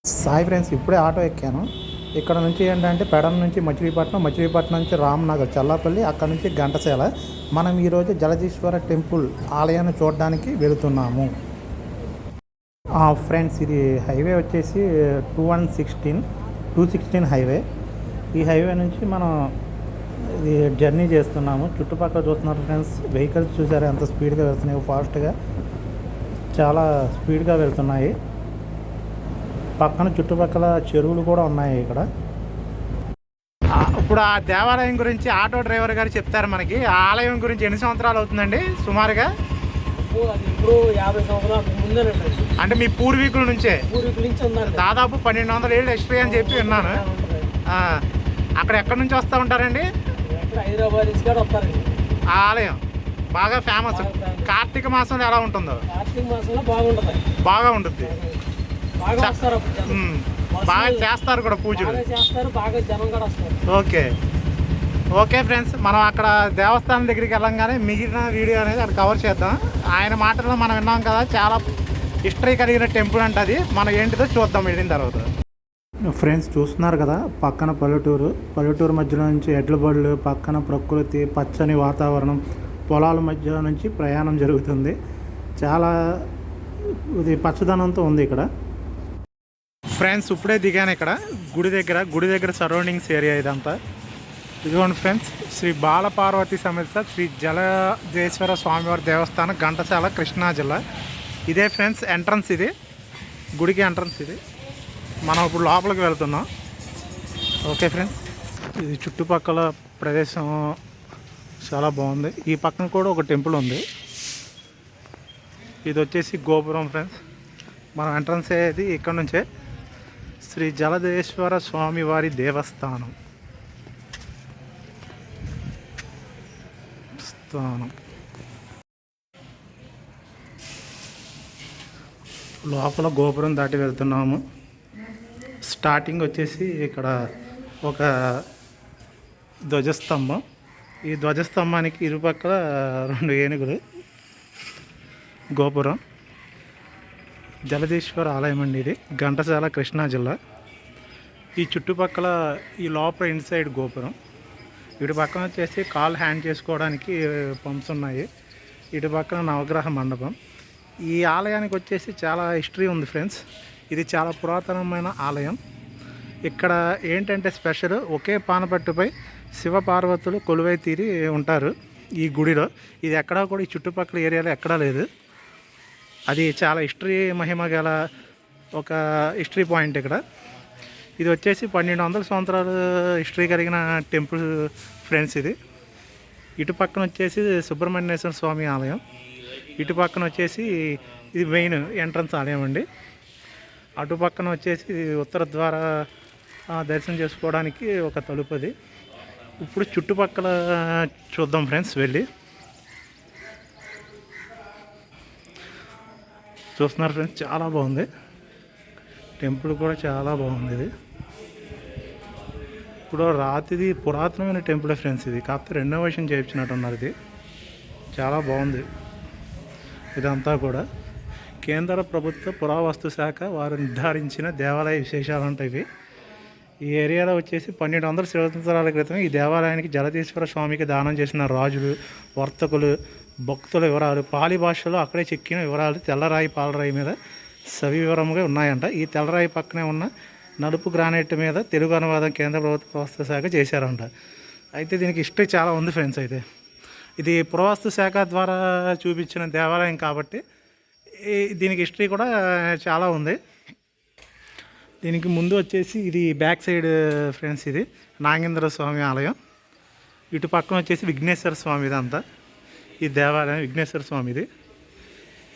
Sai friends, ఇప్పుడే auto ఎక్కాను. ఇక్కడ నుంచి ఏంటంటే పెడన నుంచి మచిలీపట్నం, మచిలీపట్నం నుంచి రామ్నగర్ చల్లాపల్లి, అక్కడ నుంచి ఘంటసాల. మనం ఈరోజు జలదీశ్వర టెంపుల్ ఆలయాన్ని చూడడానికి వెళుతున్నాము. ఫ్రెండ్స్, ఇది హైవే వచ్చేసి 216 హైవే. ఈ హైవే నుంచి మనం ఇది జర్నీ చేస్తున్నాము. చుట్టుపక్కల చూస్తున్నారు ఫ్రెండ్స్, వెహికల్స్ చూసారా ఎంత స్పీడ్గా వెళ్తున్నాయి, ఫాస్ట్గా చాలా స్పీడ్గా వెళ్తున్నాయి. పక్కన చుట్టుపక్కల చెరువులు కూడా ఉన్నాయి ఇక్కడ. ఇప్పుడు ఆ దేవాలయం గురించి ఆటో డ్రైవర్ గారు చెప్తారు మనకి. ఆ ఆలయం గురించి ఎన్ని సంవత్సరాలు అవుతుందండి సుమారుగా? ఇప్పుడు 50 సంవత్సరాల ముందేనండి. అంటే మీ పూర్వీకుల నుంచే? పూర్వీకుల నుంచి ఉందండి. దాదాపు 1200 ఏళ్ళు హిస్టరీ అని చెప్పి విన్నాను. అక్కడ ఎక్కడి నుంచి వస్తూ ఉంటారండి? హైదరాబాద్ నుంచి కూడా వస్తారండి. ఆ ఆలయం బాగా ఫేమస్. కార్తీక మాసంలో ఎలా ఉంటుందో? కార్తీక మాసంలో బాగుంటుంది. బాగా ఉంటుంది. బాగా చేస్తారు కూడా పూజలు. బాగా జనం కూడా వస్తారు. ఓకే ఫ్రెండ్స్, మనం అక్కడ దేవస్థానం దగ్గరికి వెళ్ళంగానే మిగిలిన వీడియో అనేది అక్కడ కవర్ చేద్దాం. ఆయన మాటల్లో మనం విన్నాం కదా, చాలా హిస్టరీ కలిగిన టెంపుల్ అంటే అది. మనం ఏంటిదో చూద్దాం వెళ్ళిన తర్వాత. ఫ్రెండ్స్ చూస్తున్నారు కదా, పక్కన పల్లెటూరు మధ్యలో నుంచి ఎడ్ల బళ్ళు, పక్కన ప్రకృతి, పచ్చని వాతావరణం, పొలాల మధ్య నుంచి ప్రయాణం జరుగుతుంది. చాలా ఇది పచ్చదనంతో ఉంది ఇక్కడ. ఫ్రెండ్స్ ఇప్పుడే దిగాను ఇక్కడ గుడి దగ్గర సరౌండింగ్స్ ఏరియా ఇదంతా. ఇదిగోండి ఫ్రెండ్స్, శ్రీ బాలపార్వతి సమేత శ్రీ జలదేశ్వర స్వామివారి దేవస్థానం, ఘంటసాల, కృష్ణా జిల్లా. ఇదే ఫ్రెండ్స్ ఎంట్రన్స్, ఇది గుడికి ఎంట్రన్స్. ఇది మనం ఇప్పుడు లోపలికి వెళ్తున్నాం. ఓకే ఫ్రెండ్స్, ఇది చుట్టుపక్కల ప్రదేశం చాలా బాగుంది. ఈ పక్కన కూడా ఒక టెంపుల్ ఉంది. ఇది వచ్చేసి గోపురం ఫ్రెండ్స్. మనం ఎంట్రన్స్ అయ్యేది ఇక్కడ నుంచే. శ్రీ జలదేశ్వర స్వామివారి దేవస్థానం. లోపల గోపురం దాటి వెళ్తున్నాము. స్టార్టింగ్ వచ్చేసి ఇక్కడ ఒక ధ్వజస్తంభం. ఈ ధ్వజస్తంభానికి ఇరుపక్కల 2 ఏనుగులు. గోపురం జలదేశ్వర ఆలయం అండి. ఇది ఘంటసాల, కృష్ణా జిల్లా. ఈ చుట్టుపక్కల ఈ లోపల ఇన్సైడ్ గోపురం. ఇటు పక్కన వచ్చేసి కాల్ హ్యాండ్ చేసుకోవడానికి పంప్స్ ఉన్నాయి. ఇటు పక్కన నవగ్రహ మండపం. ఈ ఆలయానికి వచ్చేసి చాలా హిస్టరీ ఉంది ఫ్రెండ్స్. ఇది చాలా పురాతనమైన ఆలయం. ఇక్కడ ఏంటంటే స్పెషల్, ఒకే పానపట్టుపై శివపార్వతులు కొలువై తీరి ఉంటారు ఈ గుడిలో. ఇది ఎక్కడా కూడా ఈ చుట్టుపక్కల ఏరియాలో ఎక్కడా లేదు. అది చాలా హిస్టరీ మహిమ గల ఒక హిస్టరీ పాయింట్ ఇక్కడ. ఇది వచ్చేసి 1200 సంవత్సరాలు హిస్టరీ కలిగిన టెంపుల్ ఫ్రెండ్స్. ఇది ఇటు పక్కన వచ్చేసి సుబ్రహ్మణ్యేశ్వర స్వామి ఆలయం. ఇటు పక్కన వచ్చేసి ఇది మెయిన్ ఎంట్రన్స్ ఆలయం అండి. అటు పక్కన వచ్చేసి ఉత్తర ద్వార దర్శనం చేసుకోవడానికి ఒక తలుపది. ఇప్పుడు చుట్టుపక్కల చూద్దాం ఫ్రెండ్స్ వెళ్ళి. చూస్తున్నారు ఫ్రెండ్స్, చాలా బాగుంది టెంపుల్ కూడా, చాలా బాగుంది. ఇది ఇప్పుడు రాతిది పురాతనమైన టెంపుల్ ఫ్రెండ్స్. ఇది కాకపోతే రెనోవేషన్ చేయించినట్టున్నారు. ఇది చాలా బాగుంది. ఇదంతా కూడా కేంద్ర ప్రభుత్వ పురావస్తు శాఖ వారు నిర్ధారించిన దేవాలయ విశేషాలు ఉంటాయి. ఈ ఏరియాలో వచ్చేసి 1200 సంవత్సరాల క్రితం ఈ దేవాలయానికి జలదీశ్వర స్వామికి దానం చేసిన రాజులు, వర్తకులు, భక్తుల వివరాలు పాలి భాషలో అక్కడే చెక్కిన వివరాలు తెల్లరాయి పాలరాయి మీద సవివరంగా ఉన్నాయంట. ఈ తెల్లరాయి పక్కనే ఉన్న నలుపు గ్రానైట్ మీద తెలుగు అనువాదం కేంద్ర ప్రభుత్వ పురావస్తు శాఖ చేశారంట. అయితే దీనికి హిస్టరీ చాలా ఉంది ఫ్రెండ్స్. అయితే ఇది పురావస్తు శాఖ ద్వారా చూపించిన దేవాలయం కాబట్టి దీనికి హిస్టరీ కూడా చాలా ఉంది. దీనికి ముందు వచ్చేసి ఇది బ్యాక్ సైడ్ ఫ్రెండ్స్, ఇది నాగేంద్ర స్వామి ఆలయం. ఇటు పక్కన వచ్చేసి విఘ్నేశ్వర స్వామి. ఇదంతా ఈ దేవాలయం విఘ్నేశ్వర స్వామిది.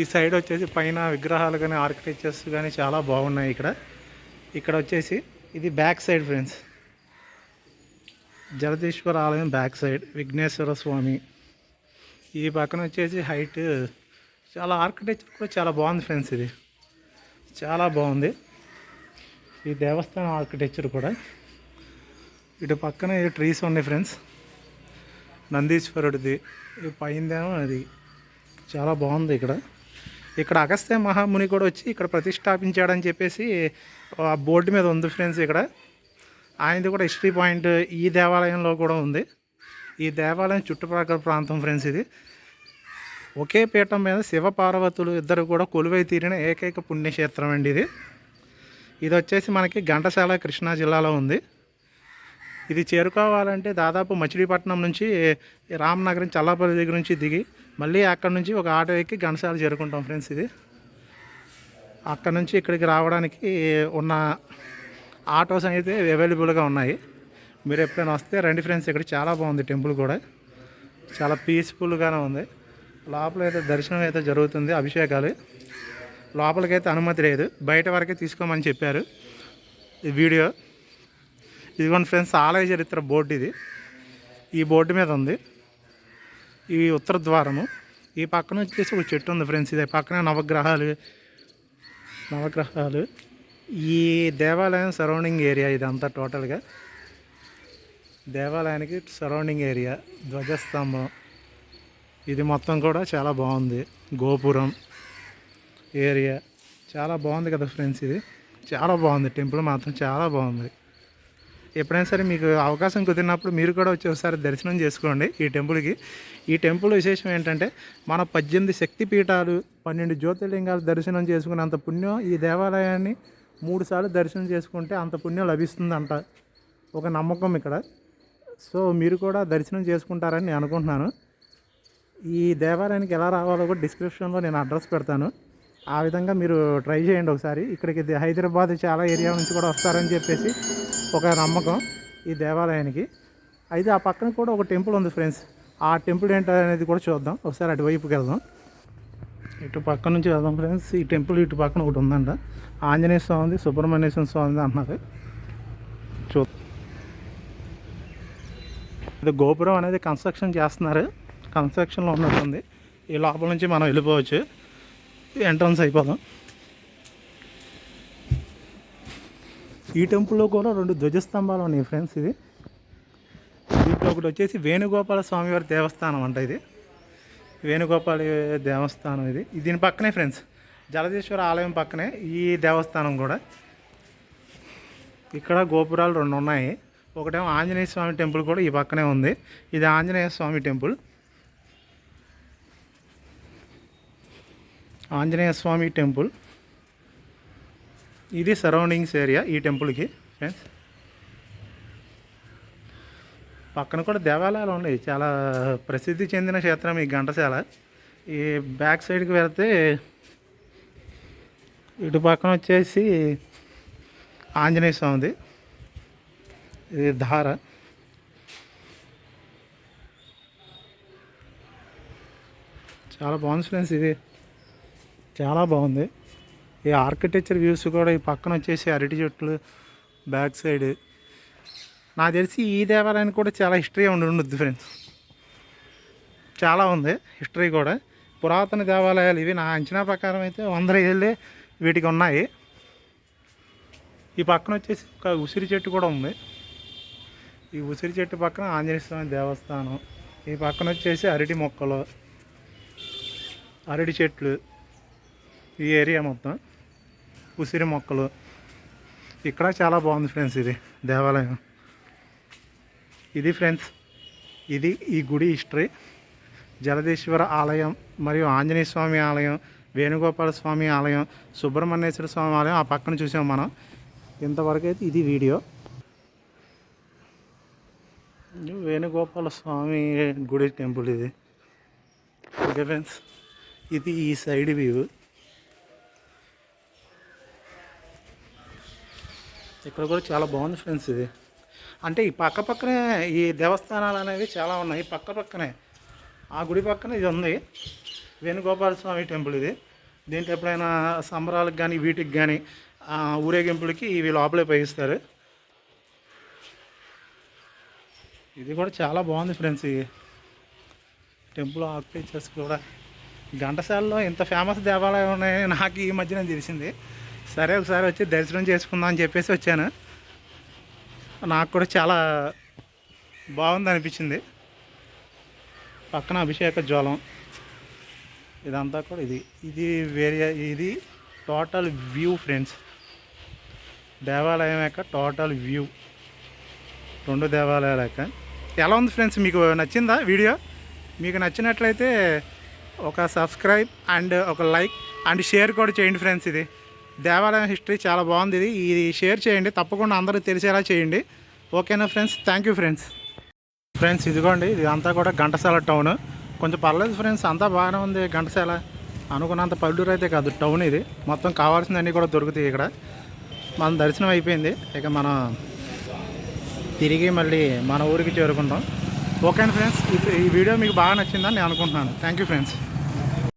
ఈ సైడ్ వచ్చేసి పైన విగ్రహాలు కానీ ఆర్కిటెక్చర్స్ కానీ చాలా బాగున్నాయి. ఇక్కడ వచ్చేసి ఇది బ్యాక్ సైడ్ ఫ్రెండ్స్, జలదీశ్వర ఆలయం బ్యాక్ సైడ్ విఘ్నేశ్వర స్వామి. ఈ పక్కన వచ్చేసి హైట్ చాలా ఆర్కిటెక్చర్ కూడా చాలా బాగుంది ఫ్రెండ్స్. ఇది చాలా బాగుంది ఈ దేవస్థానం ఆర్కిటెక్చర్ కూడా. ఇటు పక్కన ట్రీస్ ఉన్నాయి ఫ్రెండ్స్, నందీశ్వరుడిది. పైందేమో అది చాలా బాగుంది ఇక్కడ. ఇక్కడ అగస్త్య మహాముని కూడా వచ్చి ఇక్కడ ప్రతిష్టాపించాడని చెప్పేసి ఆ బోర్డు మీద ఉంది ఫ్రెండ్స్. ఇక్కడ ఆయనది కూడా హిస్టరీ పాయింట్ ఈ దేవాలయంలో కూడా ఉంది. ఈ దేవాలయం చుట్టుపక్కల ప్రాంతం ఫ్రెండ్స్. ఇది ఒకే పీఠం మీద శివ పార్వతులు ఇద్దరు కూడా కొలువై తీరిన ఏకైక పుణ్యక్షేత్రం అండి ఇది. ఇది వచ్చేసి మనకి ఘంటసాల కృష్ణా జిల్లాలో ఉంది. ఇది చేరుకోవాలంటే దాదాపు మచిలీపట్నం నుంచి రామనగరం చల్లాపల్లి దగ్గర నుంచి దిగి మళ్ళీ అక్కడ నుంచి ఒక ఆటో ఎక్కి ఘంటసాల చేరుకుంటాం ఫ్రెండ్స్. ఇది అక్కడ నుంచి ఇక్కడికి రావడానికి ఉన్న ఆటోస్ అయితే అవైలబుల్గా ఉన్నాయి. మీరు ఎప్పుడైనా వస్తే రండి ఫ్రెండ్స్. ఇక్కడ చాలా బాగుంది టెంపుల్ కూడా, చాలా పీస్ఫుల్గానే ఉంది. లోపల అయితే దర్శనం అయితే జరుగుతుంది, అభిషేకాలు. లోపలికైతే అనుమతి లేదు, బయట వరకే తీసుకోమని చెప్పారు. ఈ వీడియో ఇదిగోండి ఫ్రెండ్స్, ఆలయ చరిత్ర బోర్డు ఇది. ఈ బోర్డు మీద ఉంది. ఈ ఉత్తర ద్వారము. ఈ పక్కన వచ్చేసి ఒక చెట్టు ఉంది ఫ్రెండ్స్. ఇది పక్కన నవగ్రహాలు. ఈ దేవాలయం సరౌండింగ్ ఏరియా ఇదంతా టోటల్గా. దేవాలయానికి సరౌండింగ్ ఏరియా, ధ్వజస్తంభం ఇది మొత్తం కూడా చాలా బాగుంది. గోపురం ఏరియా చాలా బాగుంది కదా ఫ్రెండ్స్. ఇది చాలా బాగుంది, టెంపుల్ మాత్రం చాలా బాగుంది. ఎప్పుడైనా సరే మీకు అవకాశం కుదిరినప్పుడు మీరు కూడా వచ్చి ఒకసారి దర్శనం చేసుకోండి ఈ టెంపుల్కి. ఈ టెంపుల్ విశేషం ఏంటంటే మన 18 శక్తిపీఠాలు 12 జ్యోతిర్లింగాలు దర్శనం చేసుకునేంత పుణ్యం ఈ దేవాలయాన్ని 3 సార్లు దర్శనం చేసుకుంటే అంత పుణ్యం లభిస్తుందంట, ఒక నమ్మకం ఇక్కడ. సో మీరు కూడా దర్శనం చేసుకుంటారని నేను అనుకుంటున్నాను. ఈ దేవాలయానికి ఎలా రావాలో కూడా డిస్క్రిప్షన్లో నేను అడ్రస్ పెడతాను. ఆ విధంగా మీరు ట్రై చేయండి ఒకసారి. ఇక్కడికి హైదరాబాద్ చాలా ఏరియా నుంచి కూడా వస్తారని చెప్పేసి ఒక నమ్మకం ఈ దేవాలయానికి. అయితే ఆ పక్కన కూడా ఒక టెంపుల్ ఉంది ఫ్రెండ్స్. ఆ టెంపుల్ ఏంటనేది కూడా చూద్దాం. ఒకసారి అటువైపుకి వెళ్దాం. ఇటు పక్క నుంచి వెళ్దాం ఫ్రెండ్స్. ఈ టెంపుల్ ఇటు పక్కన ఒకటి ఉందంట. ఆంజనేయ స్వామిది, సుబ్రహ్మణ్యేశ్వర స్వామిది అంటున్నారు. ఇది గోపురం అనేది కన్స్ట్రక్షన్ చేస్తున్నారు, కన్స్ట్రక్షన్లో ఉన్నట్టుంది. ఈ లోపల నుంచి మనం వెళ్ళిపోవచ్చు, ఎంట్రన్స్ అయిపోదాం. ఈ టెంపుల్లో కూడా 2 ధ్వజస్తంభాలు ఉన్నాయి ఫ్రెండ్స్. ఇది దీంట్లో ఒకటి వచ్చేసి వేణుగోపాల స్వామివారి దేవస్థానం అంట. ఇది వేణుగోపాల దేవస్థానం. ఇది దీని పక్కనే ఫ్రెండ్స్, జలదేశ్వర ఆలయం పక్కనే ఈ దేవస్థానం కూడా. ఇక్కడ గోపురాలు 2 ఉన్నాయి. ఒకటేమో ఆంజనేయ స్వామి టెంపుల్ కూడా ఈ పక్కనే ఉంది. ఇది ఆంజనేయ స్వామి టెంపుల్. ఆంజనేయ స్వామి టెంపుల్ ఇది సరౌండింగ్స్ ఏరియా ఈ టెంపుల్కి ఫ్రెండ్స్. పక్కన కూడా దేవాలయాలు ఉన్నాయి. చాలా ప్రసిద్ధి చెందిన క్షేత్రం ఈ ఘంటసాల. ఈ బ్యాక్ సైడ్కి వెళ్తే ఇటు పక్కన వచ్చేసి ఆంజనేయ స్వామిది, ఇది ధార. చాలా బాగుంది ఫ్రెండ్స్. ఇది చాలా బాగుంది. ఈ ఆర్కిటెక్చర్ వ్యూస్ కూడా. ఈ పక్కన వచ్చేసి అరటి చెట్లు బ్యాక్ సైడ్. నాకు తెలిసి ఈ దేవాలయానికి కూడా చాలా హిస్టరీ ఉండదు ఫ్రెండ్స్. చాలా ఉంది హిస్టరీ కూడా. పురాతన దేవాలయాలు ఇవి. నా అంచనా ప్రకారం అయితే 100 ఏళ్ళే వీటికి ఉన్నాయి. ఈ పక్కన వచ్చేసి ఒక ఉసిరి చెట్టు కూడా ఉంది. ఈ ఉసిరి చెట్టు పక్కన ఆంజనేయ స్వామి దేవస్థానం. ఈ పక్కన వచ్చేసి అరటి మొక్కలు, అరటి చెట్లు. ఈ ఏరియా మొత్తం ఉసిరి మొక్కలు. ఇక్కడ చాలా బాగుంది ఫ్రెండ్స్ ఇది దేవాలయం. ఇది ఫ్రెండ్స్, ఇది ఈ గుడి హిస్టరీ. జలదేశ్వర ఆలయం మరియు ఆంజనేయ స్వామి ఆలయం, వేణుగోపాల స్వామి ఆలయం, సుబ్రహ్మణ్యేశ్వర స్వామి ఆలయం ఆ పక్కన చూసాం మనం. ఇంతవరకు అయితే ఇది వీడియో. వేణుగోపాల స్వామి గుడి టెంపుల్ ఇది. ఓకే ఫ్రెండ్స్, ఇది ఈ సైడ్ వ్యూ. ఇక్కడ కూడా చాలా బాగుంది ఫ్రెండ్స్. ఇది అంటే ఈ పక్కనే ఈ దేవస్థానాలు అనేవి చాలా ఉన్నాయి. పక్కనే ఆ గుడి పక్కన ఇది ఉంది, వేణుగోపాల స్వామి టెంపుల్. ఇది దీంట్లో ఎప్పుడైనా సంబరాలకు కానీ వీటికి కానీ ఊరేగింపులకి ఇవి లోపలే ఉపయోగిస్తారు. ఇది కూడా చాలా బాగుంది ఫ్రెండ్స్. ఈ టెంపుల్ ఆర్కిటెక్చర్స్ కూడా. ఘంటసాలలో ఇంత ఫేమస్ దేవాలయం ఉన్నాయని నాకు ఈ మధ్యన తెలిసింది. సరే ఒకసారి వచ్చి దర్శనం చేసుకుందాం అని చెప్పేసి వచ్చాను. నాకు కూడా చాలా బాగుంది అనిపించింది. పక్కన అభిషేక జ్వాలం. ఇదంతా కూడా ఇది వేరే, ఇది టోటల్ వ్యూ ఫ్రెండ్స్. దేవాలయం యొక్క టోటల్ వ్యూ, 2 దేవాలయాల యొక్క. ఎలా ఉంది ఫ్రెండ్స్, మీకు నచ్చిందా వీడియో? మీకు నచ్చినట్లయితే ఒక సబ్స్క్రైబ్ అండ్ ఒక లైక్ అండ్ షేర్ కూడా చేయండి ఫ్రెండ్స్. ఇది దేవాలయం హిస్టరీ చాలా బాగుంది. ఇది షేర్ చేయండి, తప్పకుండా అందరికీ తెలిసేలా చేయండి. ఓకేనా friends? Thank you friends. Friends ఇదిగోండి, ఇది అంతా కూడా ఘంటసాల టౌన్. కొంచెం పర్లేదు ఫ్రెండ్స్, అంతా బాగానే ఉంది. ఘంటసాల అనుకున్నంత పల్లెటూరు అయితే కాదు, టౌన్ ఇది. మొత్తం కావాల్సినవన్నీ కూడా దొరుకుతాయి ఇక్కడ. మన దర్శనం అయిపోయింది, ఇక మనం తిరిగి మళ్ళీ మన ఊరికి చేరుకుంటాం. ఓకే ఫ్రెండ్స్, ఈ వీడియో మీకు బాగా నచ్చిందని నేను అనుకుంటున్నాను. Thank you friends.